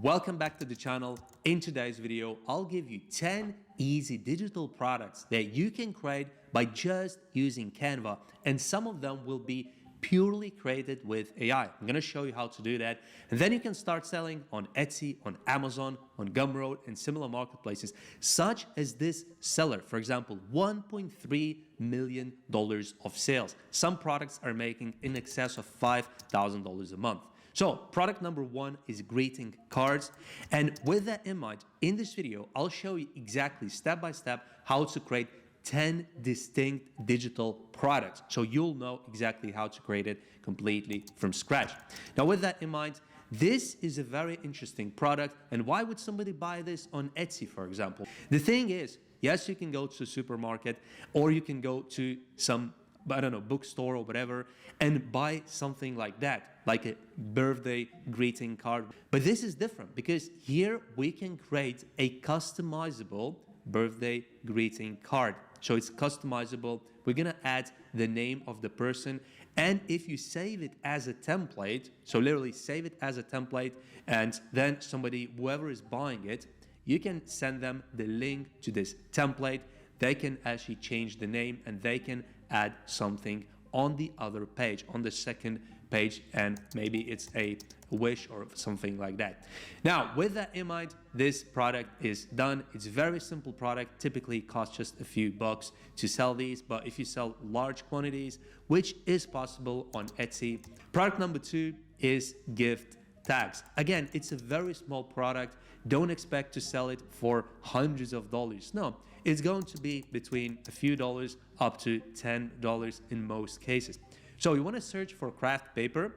Welcome back to the channel. In today's video, I'll give you 10 easy digital products that you can create by just using Canva, and some of them will be purely created with AI. I'm gonna show you how to do that, and then you can start selling on Etsy, on Amazon, on Gumroad, and similar marketplaces, such as this seller. For example, $1.3 million of sales. Some products are making in excess of $5,000 a month. So product number one is greeting cards. And with that in mind, in this video, I'll show you exactly step by step how to create 10 distinct digital products. So you'll know exactly how to create it completely from scratch. Now, with that in mind, this is a very interesting product. And why would somebody buy this on Etsy, for example? The thing is, yes, you can go to a supermarket or you can go to some, I don't know, bookstore or whatever, and buy something like that, like a birthday greeting card. But this is different because here we can create a customizable birthday greeting card. So it's customizable. We're gonna add the name of the person. And if you save it as a template, so literally save it as a template, and then somebody, whoever is buying it, you can send them the link to this template. They can actually change the name and they can add something on the other page, on the second page, and maybe it's a wish or something like that. Now, with that in mind, this product is done. It's a very simple product. Typically costs just a few bucks to sell these, but if you sell large quantities, which is possible on Etsy. Product number two is gift tags. Again, it's a very small product. Don't expect to sell it for hundreds of dollars. No, it's going to be between a few dollars up to $10 in most cases. So you want to search for craft paper.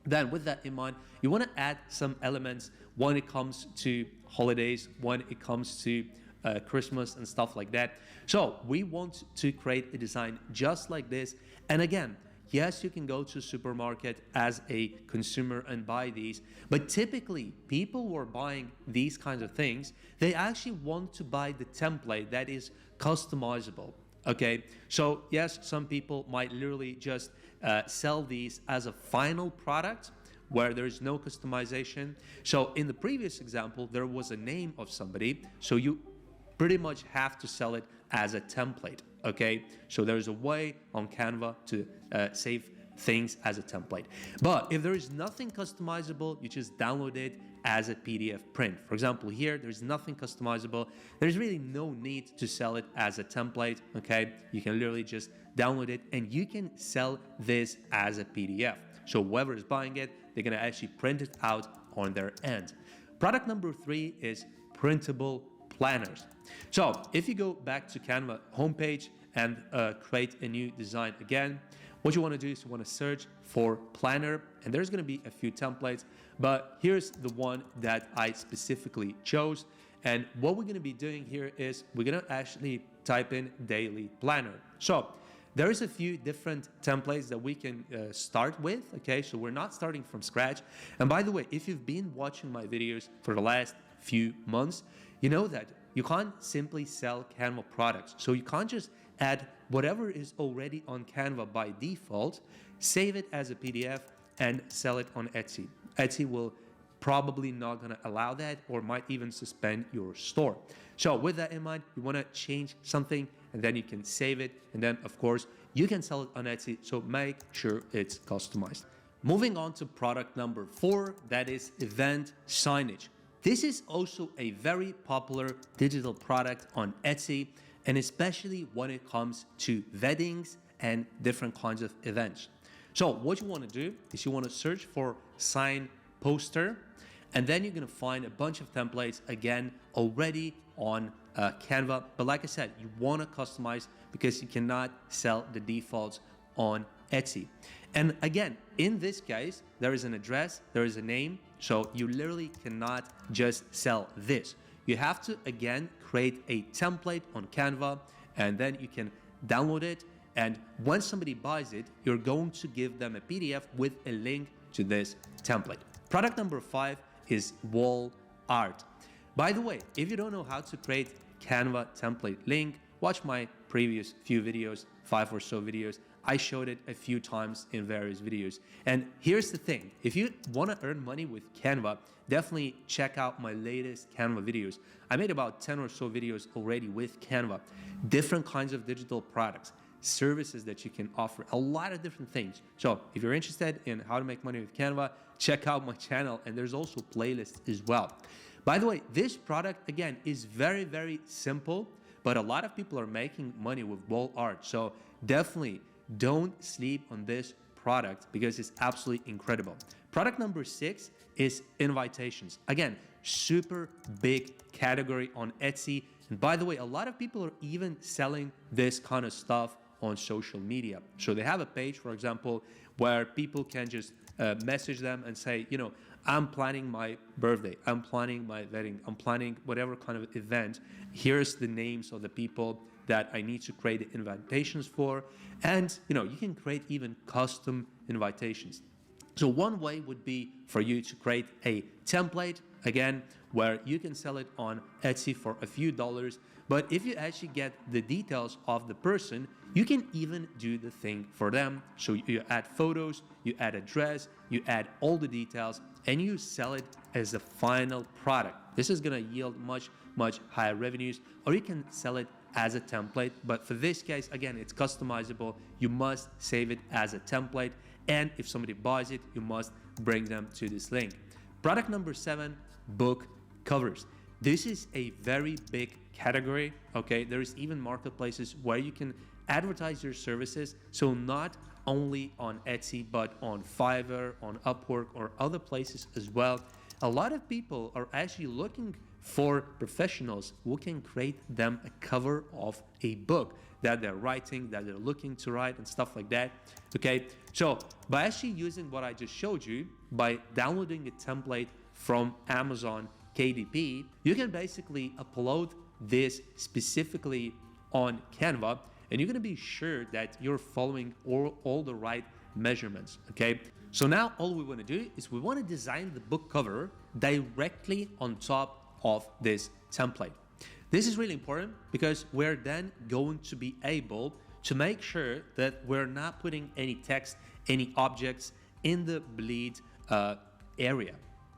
Then with that in mind, you want to add some elements when it comes to holidays, when it comes to Christmas and stuff like that. So we want to create a design just like this. And again, yes, you can go to a supermarket as a consumer and buy these, but typically people who are buying these kinds of things, they actually want to buy the template that is customizable. Okay, so yes, some people might literally just sell these as a final product where there's no customization. So in the previous example, there was a name of somebody, so you pretty much have to sell it as a template. Okay, so there's a way on Canva to save things as a template. But if there is nothing customizable, you just download it as a PDF print. For example, here, there's nothing customizable. There's really no need to sell it as a template, okay? You can literally just download it and you can sell this as a PDF. So whoever is buying it, they're gonna actually print it out on their end. Product number three is printable planners. So if you go back to Canva homepage and create a new design again, what you want to do is you want to search for planner, and there's going to be a few templates, but here's the one that I specifically chose. And what we're going to be doing here is we're going to actually type in daily planner. So there is a few different templates that we can start with. Okay, so we're not starting from scratch. And by the way, if you've been watching my videos for the last few months, you know that you can't simply sell Canva products. So you can't just add whatever is already on Canva by default, save it as a PDF, and sell it on Etsy. Etsy will probably not gonna allow that or might even suspend your store. So with that in mind, you wanna change something and then you can save it. And then of course, you can sell it on Etsy. So make sure it's customized. Moving on to product number four, that is event signage. This is also a very popular digital product on Etsy, and especially when it comes to weddings and different kinds of events. So what you want to do is you want to search for sign poster, and then you're going to find a bunch of templates again already on Canva. But like I said, you want to customize because you cannot sell the defaults on Etsy. And again, in this case, there is an address, there is a name, so you literally cannot just sell this. You have to, again, create a template on Canva, and then you can download it. And when somebody buys it, you're going to give them a PDF with a link to this template. Product number five is wall art. By the way, if you don't know how to create Canva template link, watch my previous few videos, 5 or so videos. I showed it a few times in various videos. And here's the thing, if you want to earn money with Canva, definitely check out my latest Canva videos. I made about 10 or so videos already with Canva, different kinds of digital products, services that you can offer, a lot of different things. So if you're interested in how to make money with Canva, check out my channel, and there's also playlists as well. By the way, this product, again, is very, very simple, but a lot of people are making money with wall art. So definitely don't sleep on this product because it's absolutely incredible. Product number 6 is invitations. Again, super big category on Etsy. And by the way, a lot of people are even selling this kind of stuff on social media. So they have a page, for example, where people can just message them and say, you know, I'm planning my birthday, I'm planning my wedding, I'm planning whatever kind of event. Here's the names of the people that I need to create the invitations for. And, you know, you can create even custom invitations. So one way would be for you to create a template, again, where you can sell it on Etsy for a few dollars. But if you actually get the details of the person, you can even do the thing for them. So you add photos, you add address, you add all the details, and you sell it as a final product. This is gonna yield much, much higher revenues, or you can sell it as a template. But for this case, again, it's customizable. You must save it as a template. And if somebody buys it, you must bring them to this link. Product number 7, book covers. This is a very big category, okay? There is even marketplaces where you can advertise your services. So not only on Etsy, but on Fiverr, on Upwork, or other places as well. A lot of people are actually looking for professionals who can create them a cover of a book that they're writing, that they're looking to write, and stuff like that. Okay, so by actually using what I just showed you, by downloading a template from Amazon KDP, you can basically upload this specifically on Canva, and you're gonna be sure that you're following all the right measurements, okay? So now all we wanna do is we wanna design the book cover directly on top of this template. This is really important because we're then going to be able to make sure that we're not putting any text, any objects in the bleed area,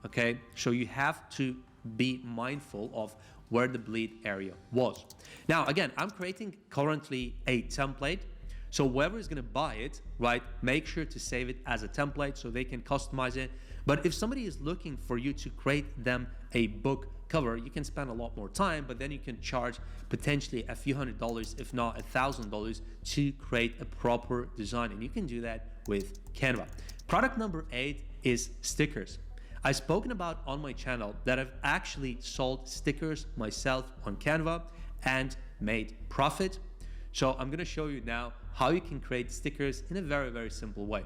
okay? So you have to be mindful of where the bleed area was. Now, again, I'm creating currently a template. So whoever is gonna buy it, right, make sure to save it as a template so they can customize it. But if somebody is looking for you to create them a book cover, you can spend a lot more time, but then you can charge potentially a few $100s, if not $1,000, to create a proper design. And you can do that with Canva. Product number 8 is stickers. I've spoken about on my channel that I've actually sold stickers myself on Canva and made profit. So I'm gonna show you now how you can create stickers in a very, very simple way.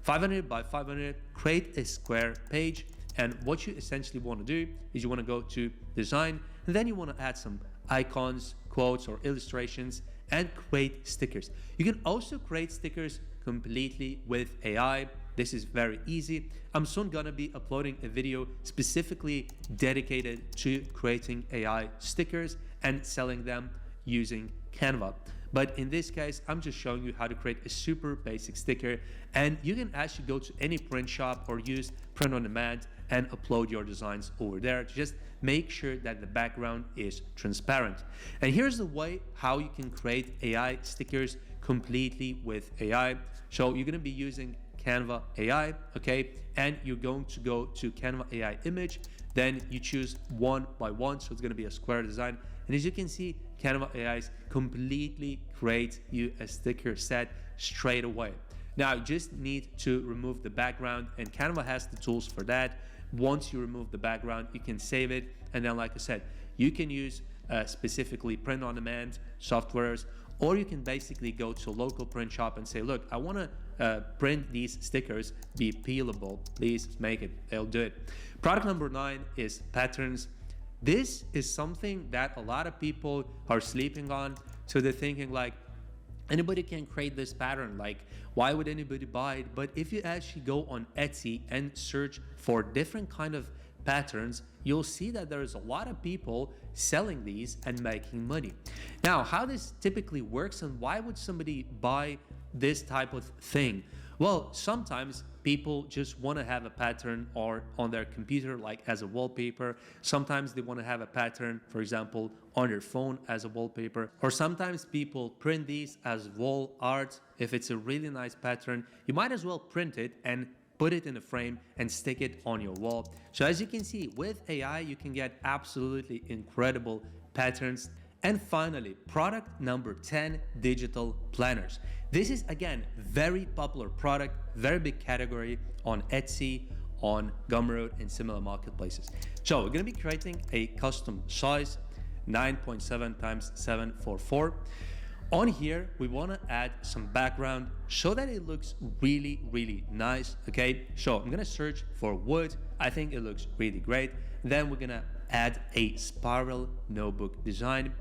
500 by 500, create a square page. And what you essentially want to do is you want to go to design, and then you want to add some icons, quotes, or illustrations, and create stickers. You can also create stickers completely with AI. This is very easy. I'm soon gonna be uploading a video specifically dedicated to creating AI stickers and selling them using Canva. But in this case, I'm just showing you how to create a super basic sticker, and you can actually go to any print shop or use print on demand and upload your designs over there. Just make sure that the background is transparent. And here's the way how you can create AI stickers completely with AI. So you're gonna be using Canva AI, okay? And you're going to go to Canva AI image, then you choose 1 by 1, so it's gonna be a square design. And as you can see, Canva AI completely creates you a sticker set straight away. Now you just need to remove the background, and Canva has the tools for that. Once you remove the background, you can save it, and then like I said, you can use specifically print on demand softwares, or you can basically go to a local print shop and say, look, I want to print these stickers be peelable, please make it. They'll do it. Product number 9 is patterns. This is something that a lot of people are sleeping on. So they're thinking like, anybody can create this pattern, like why would anybody buy it? But if you actually go on Etsy and search for different kind of patterns, you'll see that there's a lot of people selling these and making money. Now, how this typically works and why would somebody buy this type of thing? Well, sometimes people just want to have a pattern or on their computer like as a wallpaper. Sometimes they want to have a pattern, for example, on their phone as a wallpaper. Or sometimes people print these as wall art. If it's a really nice pattern, you might as well print it and put it in a frame and stick it on your wall. So as you can see, with AI, you can get absolutely incredible patterns. And finally, product number 10, digital planners. This is, again, very popular product, very big category on Etsy, on Gumroad, and similar marketplaces. So we're gonna be creating a custom size, 9.7 times 744. On here, we wanna add some background so that it looks really, really nice, okay? So I'm gonna search for wood. I think it looks really great. Then we're gonna add a spiral notebook design.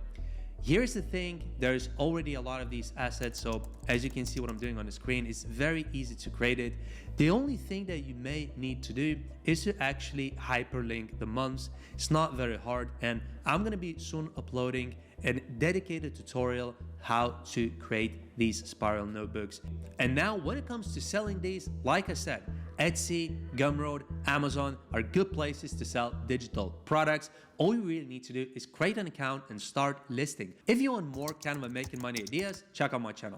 Here's the thing, there's already a lot of these assets, so as you can see what I'm doing on the screen, it's very easy to create it. The only thing that you may need to do is to actually hyperlink the months. It's not very hard, and I'm gonna be soon uploading a dedicated tutorial how to create these spiral notebooks. And now when it comes to selling these, like I said, Etsy, Gumroad, Amazon are good places to sell digital products. All you really need to do is create an account and start listing. If you want more Canva making money ideas, check out my channel.